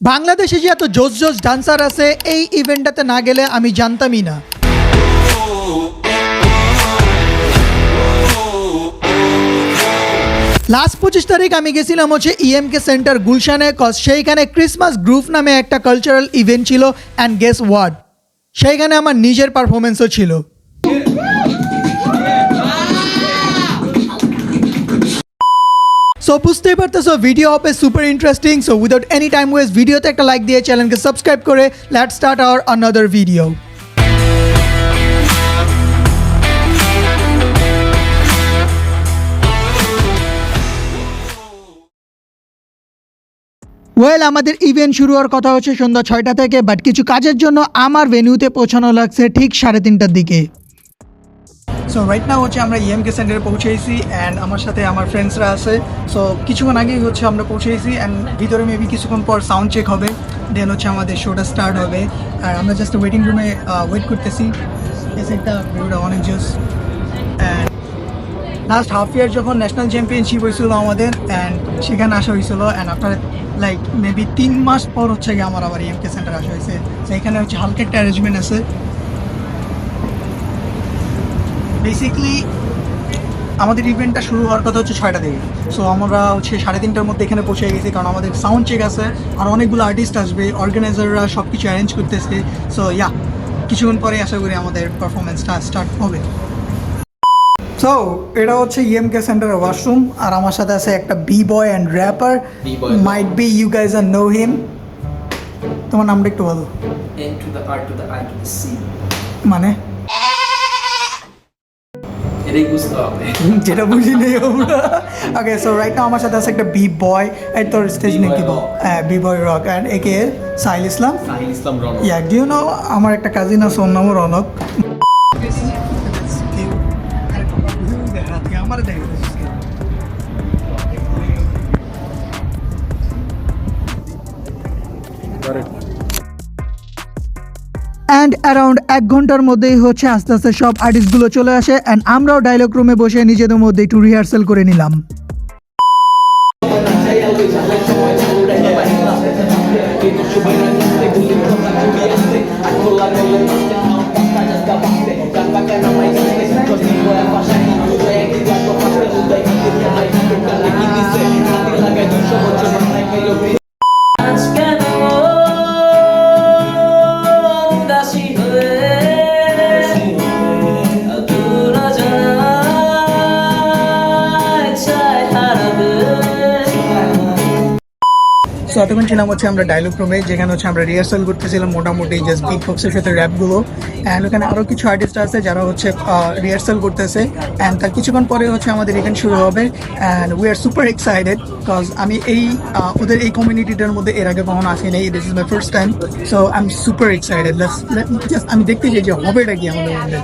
বাংলাদেশে যে এত জোস জোস ডান্সার আছে এই ইভেন্টটাতে না গেলে আমি জানতামই না। লাস্ট 25 তারিখ আমি গেছিলাম হচ্ছে ইএমকে সেন্টার গুলশানে, কজ সেইখানে ক্রিসমাস গ্রুপ নামে একটা কালচারাল ইভেন্ট ছিল অ্যান্ড গেস হোয়াট, সেইখানে আমার নিজের পারফরমেন্সও ছিল। সো বুঝতেই পারতেছো ভিডিও হবে super interesting. So without any time waste ভিডিওতে একটা লাইক দিয়ে চ্যানেলকে সাবস্ক্রাইব করে let's start our another video. Well, আমাদের ইভেন্ট শুরু হওয়ার কথা হচ্ছে সন্ধ্যা 6টা থেকে, বাট কিছু কাজের জন্য আমার ভেন্যুতে পৌঁছানো লাগছে ঠিক 3:30টার দিকে। সো রাইট নাও হচ্ছে আমরা ইএমকে সেন্টারে পৌঁছেছি অ্যান্ড আমার সাথে আমার ফ্রেন্ডসরা আছে। সো কিছুক্ষণ আগেই হচ্ছে আমরা পৌঁছেছি অ্যান্ড ভিতরে মেবি কিছুক্ষণ পর সাউন্ড চেক হবে, দেন হচ্ছে আমাদের শোটা স্টার্ট হবে। আর আমরা জাস্ট ওয়েটিং রুমে ওয়েট করতেছি। একটা ভিডিওটা অনেক জোস। অ্যান্ড লাস্ট হাফ ইয়ার যখন ন্যাশনাল চ্যাম্পিয়নশিপ হয়েছিল আমাদের অ্যান্ড সেখানে আসা হয়েছিল অ্যান্ড আফটার লাইক মেবি 3 মাস পর হচ্ছে গিয়ে আমার আবার ইএমকে সেন্টার আসা হয়েছে। তো এখানে হচ্ছে হালকা একটা অ্যারেঞ্জমেন্ট আছে। বেসিকলি আমাদের ইভেন্টটা শুরু হওয়ার কথা হচ্ছে 6টা থেকে। সো আমরা হচ্ছে 3:30টার মধ্যে এখানে পৌঁছে গেছি, কারণ আমাদের সাউন্ড চেক আছে আর অনেকগুলো আর্টিস্ট আসবে, অর্গানাইজাররা সব কিছু অ্যারেঞ্জ করতেছে। সো ইয়া, কিছুক্ষণ পরে আশা করি আমাদের পারফরমেন্সটা স্টার্ট হবে। সো এটা হচ্ছে ইএমকে সেন্টারের ওয়াশরুম আর আমার সাথে আছে একটা B boy and rapper, might be you guys are know him. তোমার নামটা একটু বলো। N to the R to the I to the C. মানে এটাই বুঝতে হবে। যেটা বুঝি নেই আমরা। ওকে, সো রাইট নাও আমার সাথে আছে একটা বি বয়, এই তোর স্টেজ নেই কি বল, হ্যাঁ বি বয় রক অ্যান্ড একে সাহিল ইসলাম। সাহিল ইসলাম রনক। ইয়া, ডু ইউ নো আমার একটা কাজিন আছে, ওর নামও রনক। আমার দেখ অ্যান্ড অ্যারাউন্ড 1 ঘন্টার মধ্যেই হচ্ছে আস্তে আস্তে সব আর্টিস্টগুলো চলে আসে অ্যান্ড আমরাও ডায়লগ রুমে বসে নিজেদের মধ্যে একটু রিহার্সাল করে নিলাম। সো এতক্ষণ ছিলাম হচ্ছে আমরা ডায়লগ রুমে, যেখানে হচ্ছে আমরা রিহার্সাল করতেছিলাম মোটামুটি জাস্ট বিট বক্সের সাথে র্যাপগুলো। অ্যান্ড ওখানে আরও কিছু আর্টিস্ট আছে যারা হচ্ছে রিহার্সাল করতেছে অ্যান্ড তার কিছুক্ষণ পরে হচ্ছে আমাদের ইভেন্ট শুরু হবে। And we are super excited, because আমি এই ওদের এই কমিউনিটিটার মধ্যে এর আগে কখনো আসি নাই। This is my first time, so I am super excited. Just আমি দেখতে চাই যে হবেটা কি আমাদের মধ্যে।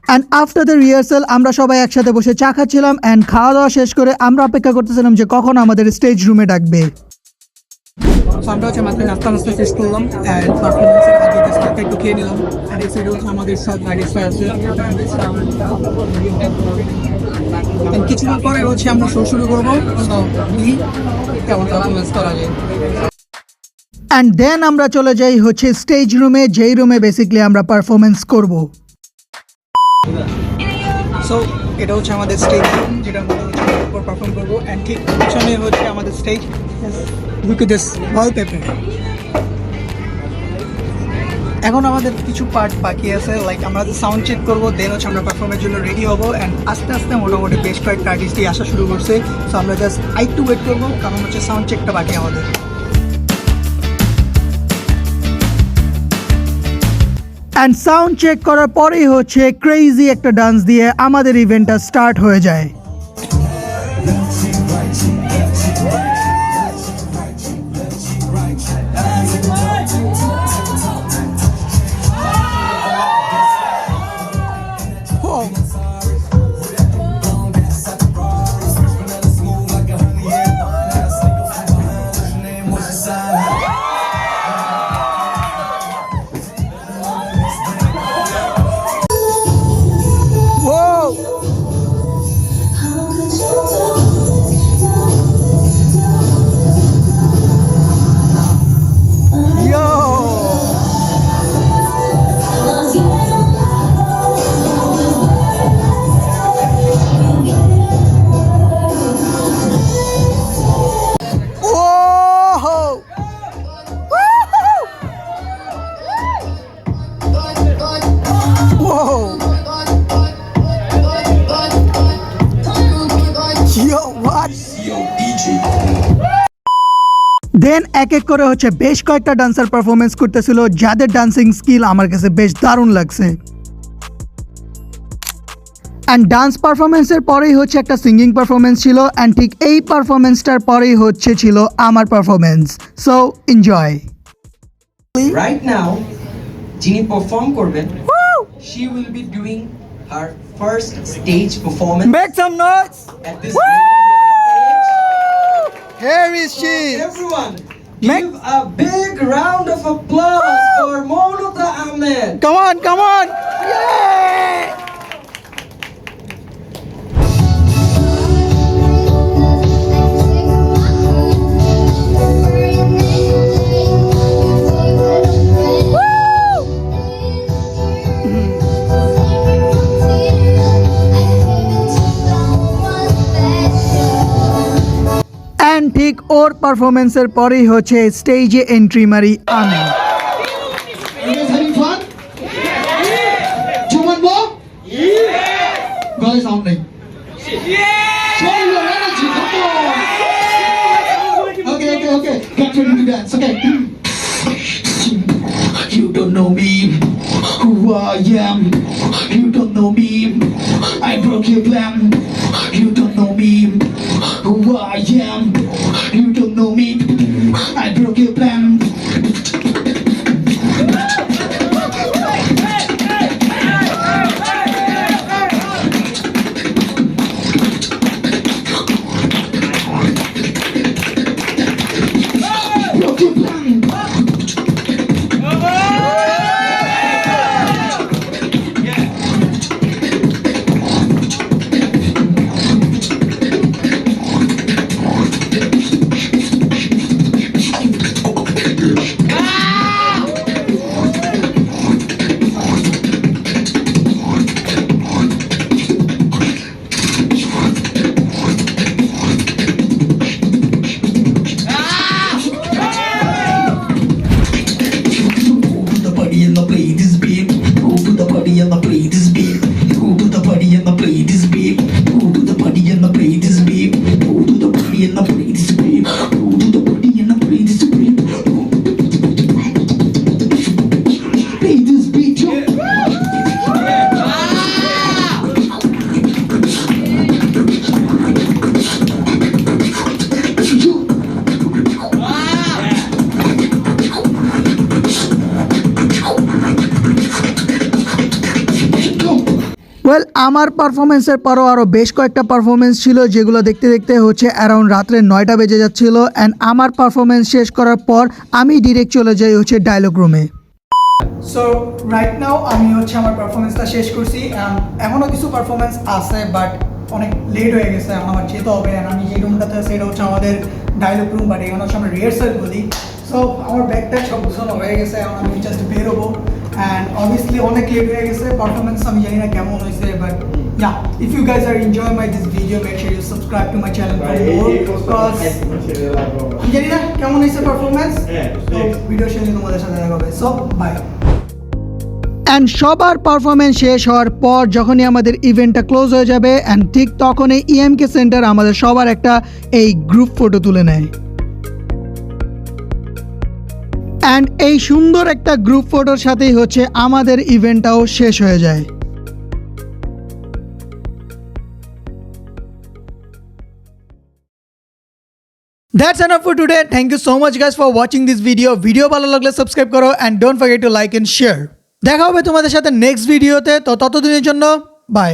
অ্যান্ড আফটার দ্য রিহার্সাল আমরা সবাই একসাথে বসে চা খাচ্ছিলাম অ্যান্ড খাওয়া দাওয়া শেষ করে আমরা অপেক্ষা করতেছিলাম যে কখন আমাদের স্টেজ রুমে ডাকবে। আমরা হচ্ছে মাত্র নাস্তা শেষ করলাম অ্যান্ড পারফরমেন্সের আগে জাস্ট একটু খেয়ে নিলাম। অ্যান্ড এই সাইডে হচ্ছে আমাদের সব আর্টিস্টরা আছে। কিছুক্ষণ পরে হচ্ছে আমরা শো শুরু করবো। কেমন পারফরমেন্স করা যায়। অ্যান্ড দেন আমরা চলে যাই হচ্ছে স্টেজ রুমে, যেই রুমে বেসিক্যালি আমরা পারফরমেন্স করব। সো এটা হচ্ছে আমাদের স্টেজ রুম, যেটা আমরা উপর পারফর্ম করবো অ্যান্ড ঠিক পিছনে হচ্ছে আমাদের stage. Look at this wallpaper. এখন আমাদের কিছু পার্ট বাকি আছে, লাইক আমরা সাউন্ড চেক করবো, দেন হচ্ছে আমরা পারফর্মের জন্য রেডি হবো অ্যান্ড আস্তে আস্তে মোটামুটি বেশ কয়েকটা আর্টিস্টই আসা শুরু করছে। সো আমরা জাস্ট আরেকটু ওয়েট করবো, কারণ হচ্ছে সাউন্ড চেকটা বাকি আমাদের। অ্যান্ড সাউন্ড চেক করার পরেই হচ্ছে ক্রেজি একটা ডান্স দিয়ে আমাদের ইভেন্টটা স্টার্ট হয়ে যায়। দেন এক এক করে হচ্ছে বেশ কয়েকটা ডান্সার পারফরমেন্স করতেছিল, যাদের ডান্সিং স্কিল আমার কাছে বেশ দারুণ লাগছে। অ্যান্ড ডান্স পারফরমেন্সের পরেই হচ্ছে একটা সিঙ্গিং পারফরমেন্স ছিল, অ্যান্ড ঠিক এই পারফরমেন্সটার পরেই হচ্ছে ছিল আমার performance. So enjoy. Right now, যিনি perform করবেন, she will be doing her first stage performance Make some noise. at this very young Here is age. she. Everyone, Make- give a big round of applause for Monata Ahmed. Come on, come on. Yay! And ঠিক ওর পারফরমেন্সের পরেই হচ্ছে স্টেজে entry মারি আমি। You guys having fun? Do you want more? Guys, sound like. Show your energy, come on! Okay. Get ready to dance, okay? You don't know me, who I am. You don't know me, I broke your plan. You don't know me, who I am. You don't know me, I broke your plan. Broke your plan. Go to the party and play this beat. Go to the party and play this beat. Go to the party and play this beat. Go to the party and play this beat. Go to the party and play this beat. Go to the party and play this beat. Play this beat, yo. Well, আমার পারফরমেন্সের পরও আরও বেশ কয়েকটা performance ছিল, যেগুলো দেখতে দেখতে হচ্ছে অ্যারাউন্ড রাত্রে 9টা বেজে যাচ্ছিল। অ্যান্ড আমার পারফরমেন্স শেষ করার পর আমি ডিরেক্ট চলে যাই হচ্ছে ডায়লগ রুমে। সো রাইট নাও আমি হচ্ছে আমার পারফরমেন্সটা শেষ করছি। এখনও কিছু পারফরমেন্স আছে, বাট অনেক লেট হয়ে গেছে, এখন আমার যেতে হবে। অ্যান্ড আমি যে রুমটাতে আছি এটা হচ্ছে আমাদের ডায়লগ রুম, বাট এখানে হচ্ছে আমরা রিহার্সাল করি। সো আমার ব্যাগটা সব গুছানো হয়ে গেছে, এখন আমি জাস্ট বেরোবো। অ্যান্ড অবভিয়াসলি অনেক লেট হয়ে গেছে, পারফরমেন্স আমি জানি না কেমন হয়েছে, but yeah, if you guys are enjoying this video, make sure you subscribe to my channel for more, because আমি জানি না কেমন হয়েছে পারফরমেন্স। তো ভিডিও শেষে তোমাদের সাথে দেখা হবে। So bye. অ্যান্ড সবার পারফরমেন্স শেষ হওয়ার পর যখনই আমাদের ইভেন্টটা ক্লোজ হয়ে যাবে, অ্যান্ড ঠিক তখনই ইএমকে সেন্টার আমাদের সবার একটা এই গ্রুপ ফটো তুলে নেয়। অ্যান্ড এই সুন্দর একটা গ্রুপ ফটোর সাথেই হচ্ছে আমাদের ইভেন্টটাও শেষ হয়ে যায়। That's enough for today. Thank you so much guys for watching this video. Video ভালো লাগলে সাবস্ক্রাইব করো and don't forget to like and share. দেখা হবে তোমাদের সাথে নেক্সট ভিডিওতে। তো ততদিনের জন্য বাই।